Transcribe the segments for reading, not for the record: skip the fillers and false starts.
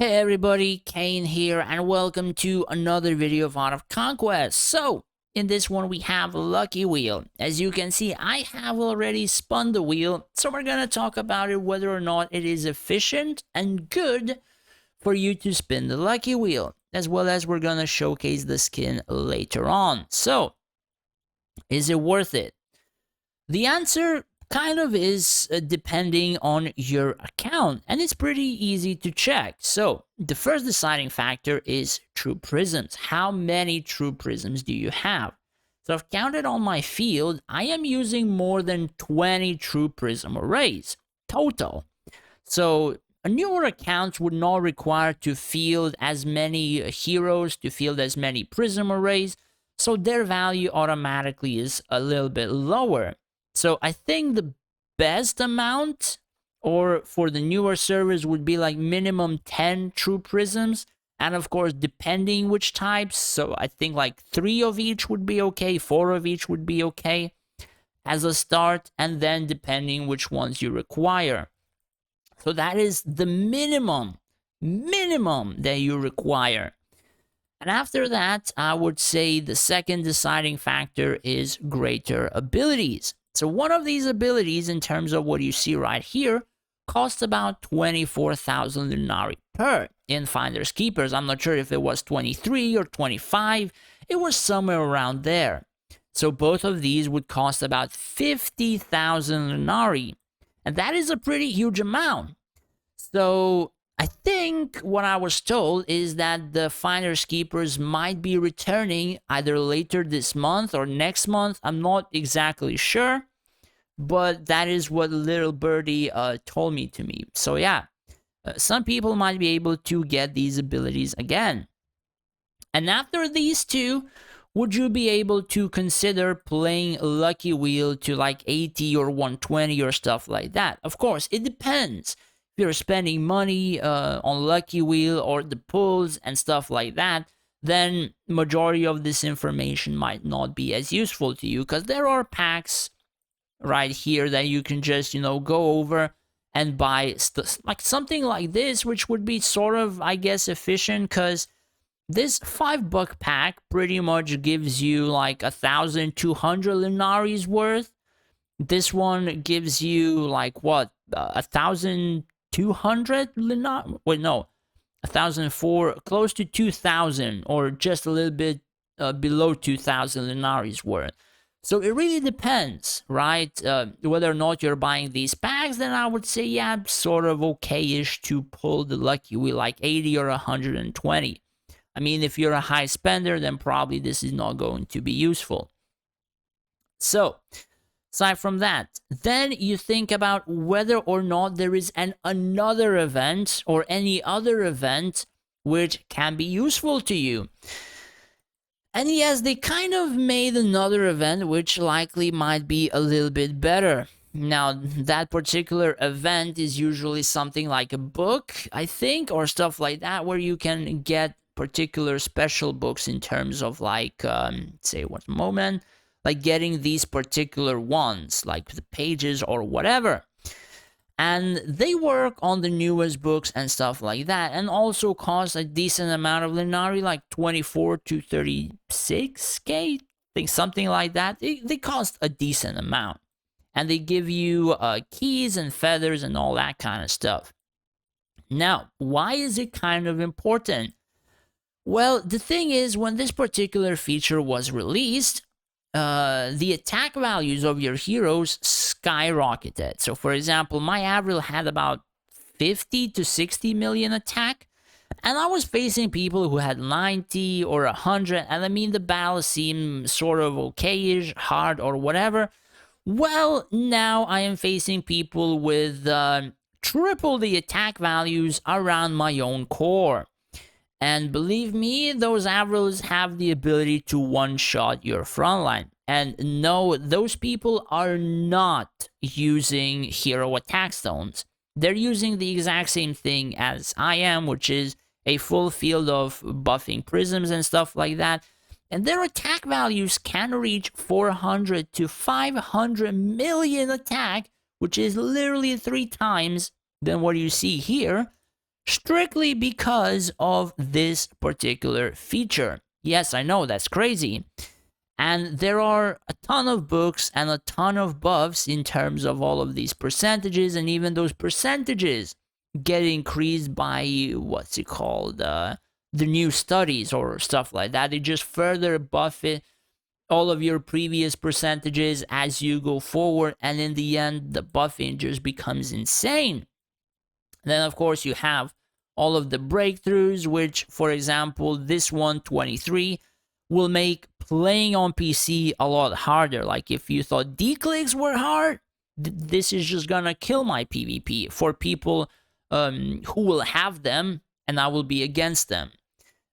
Hey everybody, Kane here, and welcome to another video of Out of Conquest. So, in this one we have a lucky wheel. As you can see, I have already spun the wheel, so we're gonna talk about it whether or not it is efficient and good for you to spin the lucky wheel, as well as we're gonna showcase the skin later on. So, is it worth it? The answer kind of is depending on your account, and it's pretty easy to check. So, the first deciding factor is true prisms. How many true prisms do you have? So, I've counted on my field, I am using more than 20 true prism arrays total. So, a newer account would not require to field as many heroes, to field as many prism arrays, so their value automatically is a little bit lower. So I think the best amount, or for the newer servers, would be like minimum 10 true prisms. And of course, depending which types, so I think like 3 of each would be okay, 4 of each would be okay as a start, and then depending which ones you require. So that is the minimum that you require. And after that, I would say the second deciding factor is greater abilities. So one of these abilities, in terms of what you see right here, costs about 24,000 Lunari per. In Finders Keepers, I'm not sure if it was 23 or 25. It was somewhere around there. So both of these would cost about 50,000 Lunari. And that is a pretty huge amount. So I think what I was told is that the Finders Keepers might be returning either later this month or next month. I'm not exactly sure, but that is what little birdie told me to me. So yeah, some people might be able to get these abilities again. And after these two, would you be able to consider playing Lucky Wheel to like 80 or 120 or stuff like that? Of course, it depends. If you're spending money on Lucky Wheel or the pulls and stuff like that, then majority of this information might not be as useful to you, because there are packs right here that you can just, go over and buy like something like this, which would be sort of, I guess, efficient, because this $5 pack pretty much gives you like 1,200 Lunari's worth. This one gives you like what, 1,200 Lunari? Wait, no, 1,004, close to 2,000, or just a little bit below 2,000 Lunari's worth. So it really depends, right? Whether or not you're buying these packs, then I would say, yeah, sort of okay-ish to pull the Lucky Wheel, like 80 or 120. I mean, if you're a high spender, then probably this is not going to be useful. So, aside from that, then you think about whether or not there is another event or any other event which can be useful to you. And yes, they kind of made another event which likely might be a little bit better. Now, that particular event is usually something like a book, I think, or stuff like that, where you can get particular special books in terms of like, say, what moment, like getting these particular ones, like the pages or whatever. And they work on the newest books and stuff like that, and also cost a decent amount of Lunari, like 24 to 36k, I think, something like that. They cost a decent amount. And they give you keys and feathers and all that kind of stuff. Now, why is it kind of important? Well, the thing is, when this particular feature was released, the attack values of your heroes skyrocketed. So, for example, my Avril had about 50 to 60 million attack, and I was facing people who had 90 or 100, and I mean, the battle seemed sort of okay-ish, hard or whatever. Well, now I am facing people with triple the attack values around my own core. And believe me, those Avrils have the ability to one-shot your frontline. And no, those people are not using hero attack stones. They're using the exact same thing as I am, which is a full field of buffing prisms and stuff like that. And their attack values can reach 400 to 500 million attack, which is literally 3 times than what you see here, strictly because of this particular feature. Yes, I know, that's crazy. And there are a ton of books and a ton of buffs in terms of all of these percentages, and even those percentages get increased by what's it called? The new studies or stuff like that. They just further buff it, all of your previous percentages as you go forward, and in the end, the buffing just becomes insane. Then, of course, you have all of the breakthroughs, which, for example, this one, 23, will make playing on PC a lot harder. Like, if you thought D-clicks were hard, this is just gonna kill my PvP for people who will have them, and I will be against them.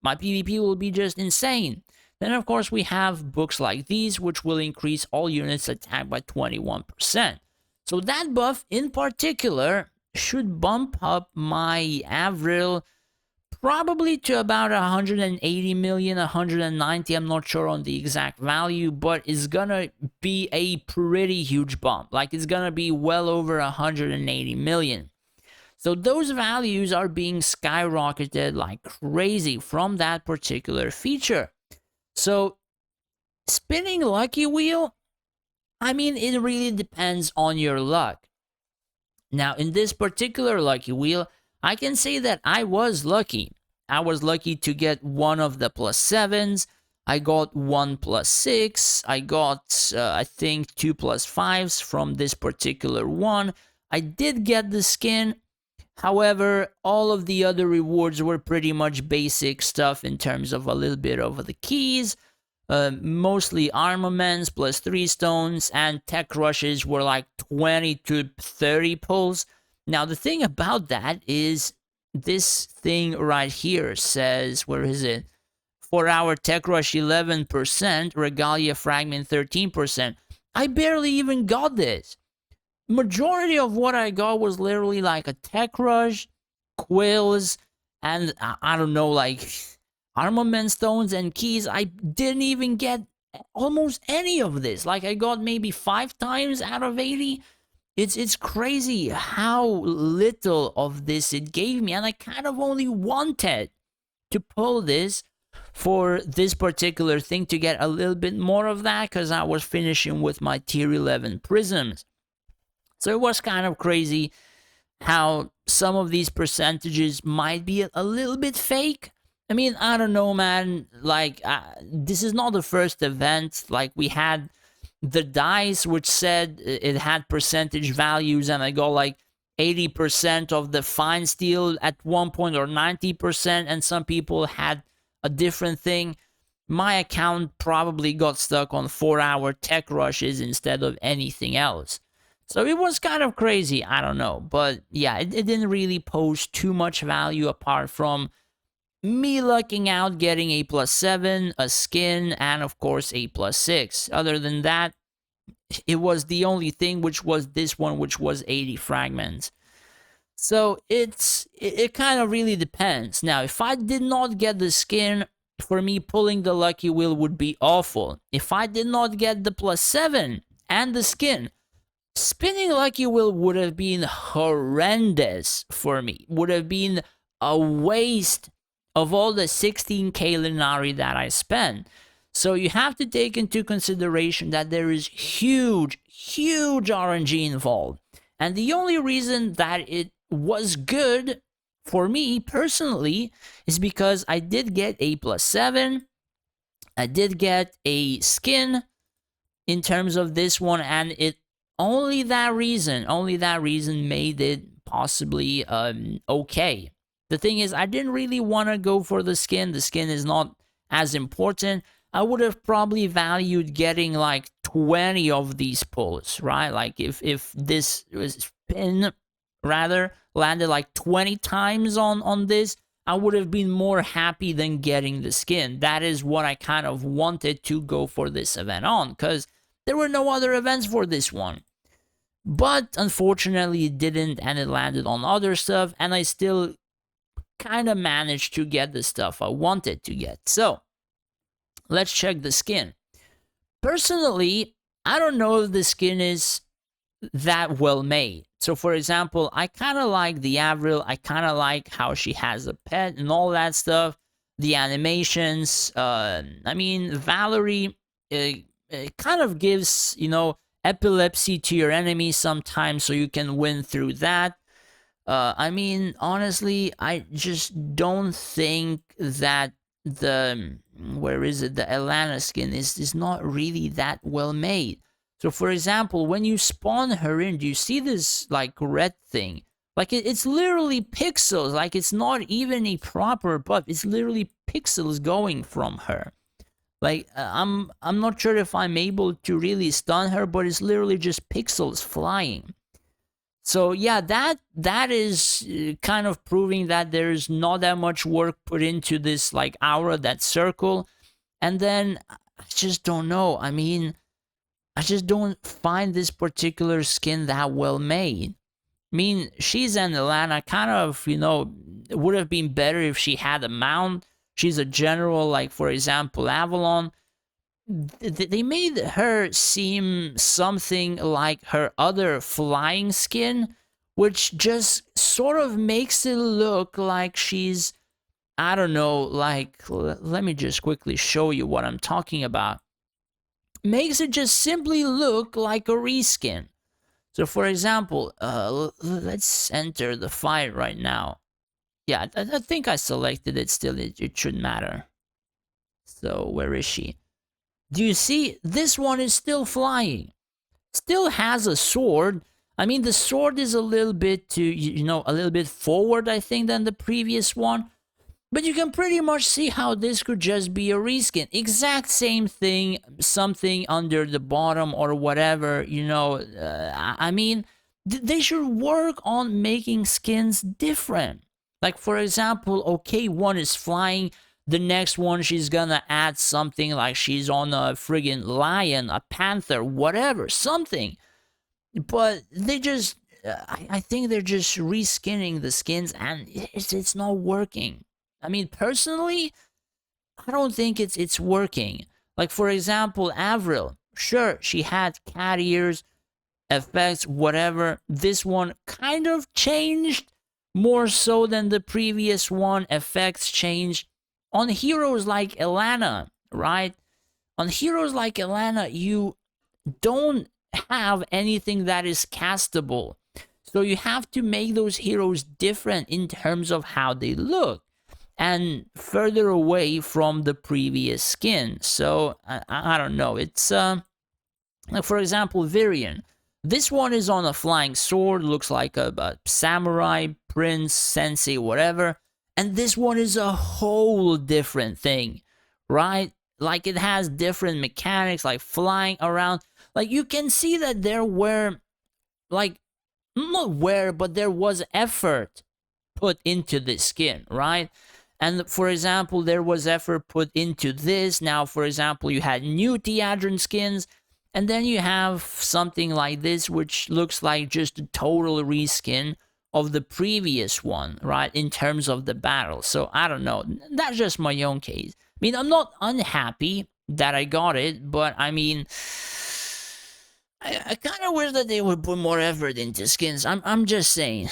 My PvP will be just insane. Then, of course, we have books like these, which will increase all units attack by 21%. So that buff in particular should bump up my average probably to about 180 million, 190. I'm not sure on the exact value, but it's gonna be a pretty huge bump. Like, it's gonna be well over 180 million. So those values are being skyrocketed like crazy from that particular feature. So spinning Lucky Wheel, I mean, it really depends on your luck. Now, in this particular Lucky Wheel, I can say that I was lucky. I was lucky to get one of the +7s. I got 1 +6. I got, I think, 2 +5s from this particular one. I did get the skin. However, all of the other rewards were pretty much basic stuff in terms of a little bit of the keys. Mostly armaments +3 stones, and tech rushes were like 20 to 30 pulls. Now, the thing about that is this thing right here says, where is it? 4-hour tech rush 11%, regalia fragment 13%. I barely even got this. Majority of what I got was literally like a tech rush, quills, and I don't know, like armament stones and keys. I didn't even get almost any of this. Like, I got maybe 5 times out of 80. It's crazy how little of this it gave me, and I kind of only wanted to pull this for this particular thing to get a little bit more of that, because I was finishing with my tier 11 prisms. So it was kind of crazy how some of these percentages might be a little bit fake. I mean, I don't know, man. Like, this is not the first event. Like, we had the dice, which said it had percentage values, and I got like 80% of the fine steel at one point, or 90%, and some people had a different thing. My account probably got stuck on 4-hour tech rushes instead of anything else. So it was kind of crazy, I don't know. But yeah, it didn't really pose too much value apart from me lucking out getting a +7, a skin, and of course a +6. Other than that, it was the only thing, which was this one, which was 80 fragments. So it kind of really depends. Now, if I did not get the skin, for me pulling the Lucky Wheel would be awful. If I did not get the +7 and the skin, spinning Lucky Wheel would have been horrendous for me. Would have been a waste of all the 16k Linari that I spent. So you have to take into consideration that there is huge RNG involved. And the only reason that it was good for me personally is because I did get a +7. I did get a skin in terms of this one, and it only that reason made it possibly okay. The thing is, I didn't really want to go for the skin. The skin is not as important. I would have probably valued getting like 20 of these pulls, right? Like, if this spin rather landed like 20 times on this, I would have been more happy than getting the skin. That is what I kind of wanted to go for this event on, because there were no other events for this one. But unfortunately it didn't, and it landed on other stuff, and I still kind of managed to get the stuff I wanted to get. So let's check the skin. Personally, I don't know if the skin is that well made. So, for example, I kind of like the Avril. I kind of like how she has a pet and all that stuff. The animations. I mean, Valerie it kind of gives, epilepsy to your enemy sometimes, so you can win through that. I mean, honestly, I just don't think that the where is it? The Elana skin is not really that well made. So, for example, when you spawn her in, do you see this like red thing? Like it's literally pixels. Like it's not even a proper buff. It's literally pixels going from her. Like I'm not sure if I'm able to really stun her, but it's literally just pixels flying. So yeah, that is kind of proving that there's not that much work put into this like aura, that circle. And then I just don't know. I mean, I just don't find this particular skin that well made. I mean, she's an Alana, kind of, it would have been better if she had a mount. She's a general, like for example, Avalon. They made her seem something like her other flying skin, which just sort of makes it look like she's, I don't know, like, let me just quickly show you what I'm talking about. Makes it just simply look like a reskin. So, for example, let's enter the fight right now. Yeah, I think I selected it. Still, it shouldn't matter. So, where is she? Do you see? This one is still flying. Still has a sword. I mean, the sword is a little bit a little bit forward, I think, than the previous one. But you can pretty much see how this could just be a reskin. Exact same thing, something under the bottom or whatever, I mean, they should work on making skins different. Like, for example, okay, one is flying, the next one she's gonna add something like she's on a friggin' lion, a panther, whatever, something. But they just, I think they're just reskinning the skins and it's not working. I mean, personally, I don't think it's working. Like, for example, Avril. Sure, she had cat ears, effects, whatever. This one kind of changed more so than the previous one. Effects changed. On heroes like Elana, right? On heroes like Elana, you don't have anything that is castable. So you have to make those heroes different in terms of how they look and further away from the previous skin. So I don't know. It's like, for example, Virion. This one is on a flying sword, looks like a samurai, prince, sensei, whatever. And this one is a whole different thing, right? Like it has different mechanics, like flying around. Like you can see that there were, like, not where, but there was effort put into this skin, right? And for example, there was effort put into this. Now, for example, you had new Theadron skins, and then you have something like this, which looks like just a total reskin of the previous one, right, in terms of the battle. So, I don't know. That's just my own case. I mean, I'm not unhappy that I got it, but I mean, I kind of wish that they would put more effort into skins. I'm just saying,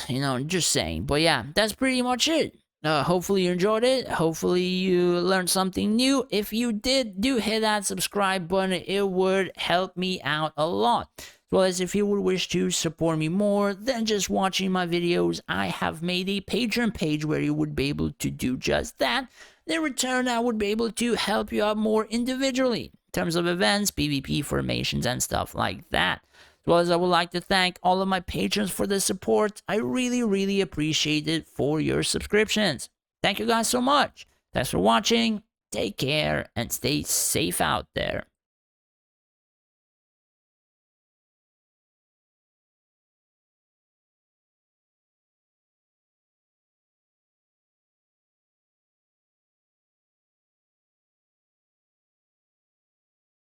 just saying. But yeah, that's pretty much it. Hopefully you enjoyed it. Hopefully you learned something new. If you did, do hit that subscribe button. It would help me out a lot. As well as if you would wish to support me more than just watching my videos, I have made a Patreon page where you would be able to do just that. In return, I would be able to help you out more individually in terms of events, PvP formations, and stuff like that. As well as I would like to thank all of my patrons for the support. I really, really appreciate it for your subscriptions. Thank you guys so much. Thanks for watching. Take care and stay safe out there.